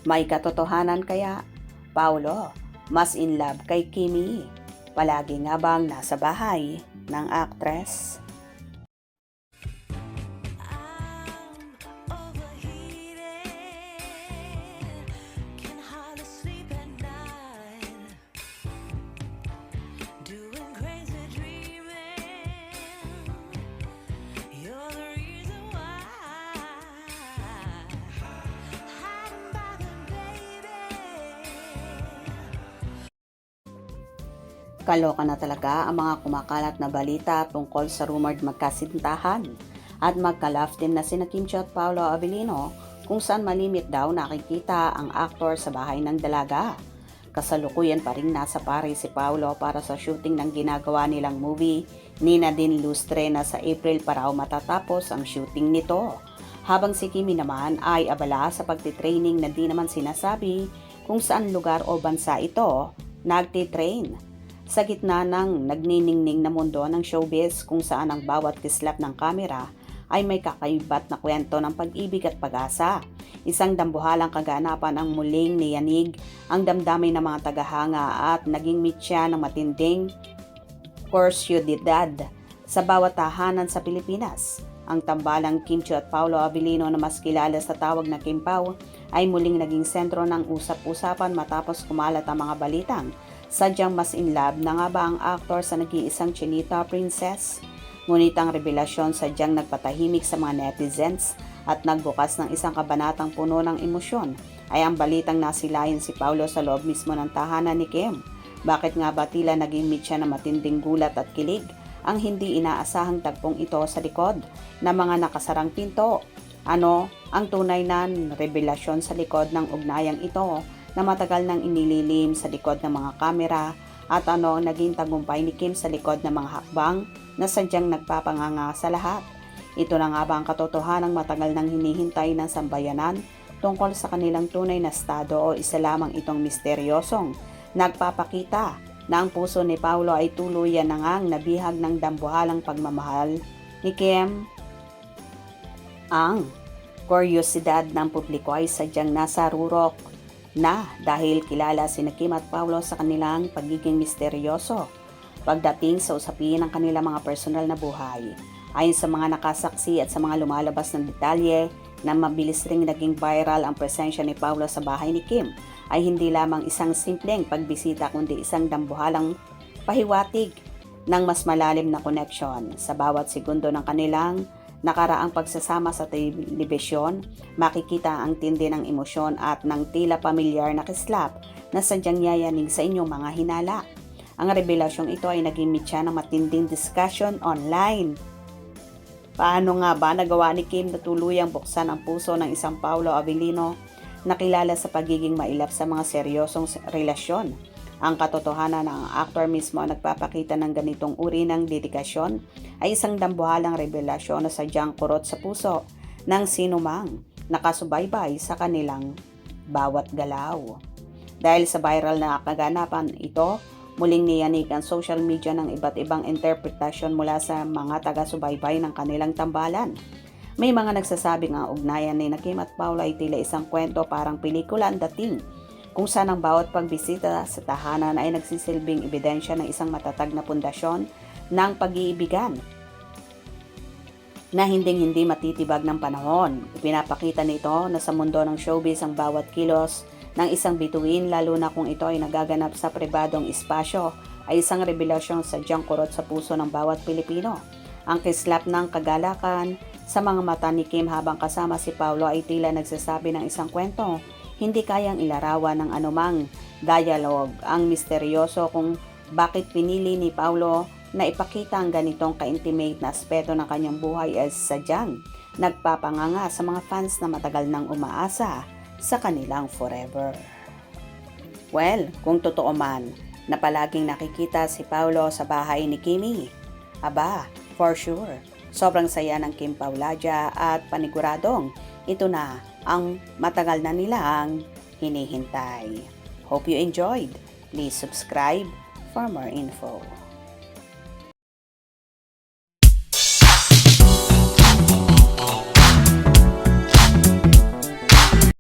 May katotohanan kaya, Paolo, mas in love kay Kimi? Palagi nga bang nasa bahay ng aktres? Kaloka na talaga ang mga kumakalat na balita tungkol sa rumored magkasintahan at magka-love team na sina Kim Chiu at Paolo Avellino, kung saan malimit daw nakikita ang aktor sa bahay ng dalaga. Kasalukuyan pa rin nasa Paris si Paolo para sa shooting ng ginagawa nilang movie ni Nadine Lustre na sa April pa raw matatapos ang shooting nito. Habang si Kimi naman ay abala sa pagtitraining na di naman sinasabi kung saan lugar o bansa ito nagtitrain. Sa gitna ng nagniningning na mundo ng showbiz kung saan ang bawat kislap ng kamera ay may kakaibat na kwento ng pag-ibig at pag-asa. Isang dambuhalang kaganapan ang muling niyanig ang damdamin ng mga tagahanga at naging mitya ng matinding kursyudidad sa bawat tahanan sa Pilipinas. Ang tambalang Kim Chiu at Paolo Avellino na mas kilala sa tawag na Kim Pao ay muling naging sentro ng usap-usapan matapos kumalat ang mga balitang sadyang mas in love na nga ba ang aktor sa nag-iisang Chinita princess? Ngunit ang revelasyon sadyang nagpatahimik sa mga netizens at nagbukas ng isang kabanatang puno ng emosyon ay ang balitang nasilayan si Paolo sa loob mismo ng tahanan ni Kim. Bakit nga ba tila naging mitya na matinding gulat at kilig ang hindi inaasahang tagpong ito sa likod ng mga nakasarang pinto? Ano ang tunay na revelasyon sa likod ng ugnayang ito na matagal nang inililim sa likod ng mga kamera at ano ang naging tagumpay ni Kim sa likod ng mga hakbang na sadyang nagpapanganga sa lahat? Ito na nga ba ang katotohanang matagal nang hinihintay ng sambayanan tungkol sa kanilang tunay na estado o isa lamang itong misteryosong nagpapakita na ang puso ni Paolo ay tuluyan na ngang nabihag ng dambuhalang pagmamahal ni Kim? Ang kuryosidad ng publiko ay sadyang nasa rurok na dahil kilala sina Kim at Paolo sa kanilang pagiging misteryoso pagdating sa usapin ng kanilang mga personal na buhay. Ayon sa mga nakasaksi at sa mga lumalabas ng detalye na mabilis ring naging viral ang presensya ni Paolo sa bahay ni Kim ay hindi lamang isang simpleng pagbisita kundi isang dambuhalang pahiwatig ng mas malalim na connection. Sa bawat segundo ng kanilang nakaraang pagsasama sa telebisyon, makikita ang tindi ng emosyon at ng tila pamilyar na kislap na sadyang yayanig sa inyong mga hinala. Ang revelasyong ito ay naging mitya ng matinding discussion online. Paano nga ba nagawa ni Kim na tuluyang buksan ang puso ng isang Paolo Avellino na kilala sa pagiging mailap sa mga seryosong relasyon? Ang katotohanan na ang aktor mismo ang nagpapakita ng ganitong uri ng dedikasyon ay isang dambuhalang revelasyon na sadyang kurot sa puso ng sinumang nakasubaybay sa kanilang bawat galaw. Dahil sa viral na kaganapan ito, muling niyanig ang social media ng iba't ibang interpretasyon mula sa mga taga-subaybay ng kanilang tambalan. May mga nagsasabing ang ugnayan ni Kim at Paolo ay tila isang kwento parang pelikula ang dating, kung saan ang bawat pagbisita sa tahanan ay nagsisilbing ebidensya ng isang matatag na pundasyon ng pag-iibigan na hinding-hindi matitibag ng panahon. Ipinapakita nito na sa mundo ng showbiz ang bawat kilos ng isang bituin, lalo na kung ito ay nagaganap sa pribadong espasyo, ay isang revelasyong sadyang kurot sa puso ng bawat Pilipino. Ang kislap ng kagalakan sa mga mata ni Kim habang kasama si Paolo ay tila nagsasabi ng isang kwento hindi kayang ilarawan ng anumang dialogue. Ang misteryoso kung bakit pinili ni Paolo na ipakita ang ganitong ka-intimate na aspeto ng kanyang buhay ay sadyang nagpapanganga sa mga fans na matagal nang umaasa sa kanilang forever. Well, kung totoo man na palaging nakikita si Paolo sa bahay ni Kimi, aba, for sure, sobrang saya ng Kim Pauladia at paniguradong ito na ang matagal na nilang hinihintay. Hope you enjoyed. Please subscribe for more info.